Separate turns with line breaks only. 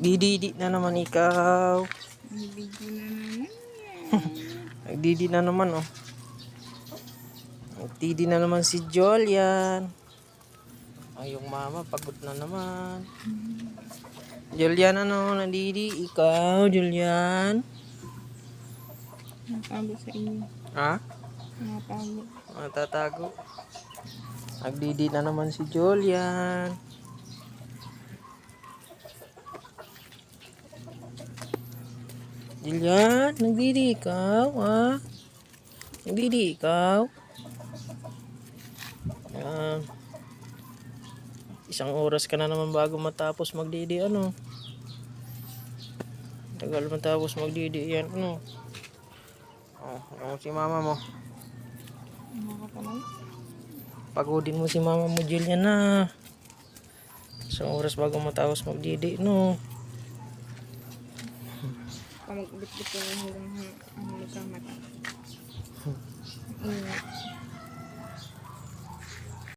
Nagdididi na naman ikaw.
Video na naman.
Nagdidi na naman oh. Nagdidi na naman si Julian. Ay, yung mama pagod na naman. Julian, ano, nandidi ikaw, Julian?
Natago sa inyo.
Ha?
Natago.
Matatago. Nagdidi na naman si Julian. Julian, nagdidi ikaw, ha? Nagdidi ikaw? Yan. Isang oras ka na naman bago matapos magdidi, ano? Tagal matapos magdidi yan, ano? Oh, ano si mama mo?
Nakakatawa.
Pagodin mo si mama mo, Julian, na. Isang oras bago matapos magdidi, no?
Pamagbit-bit ko hanggang magkamata. Ingat.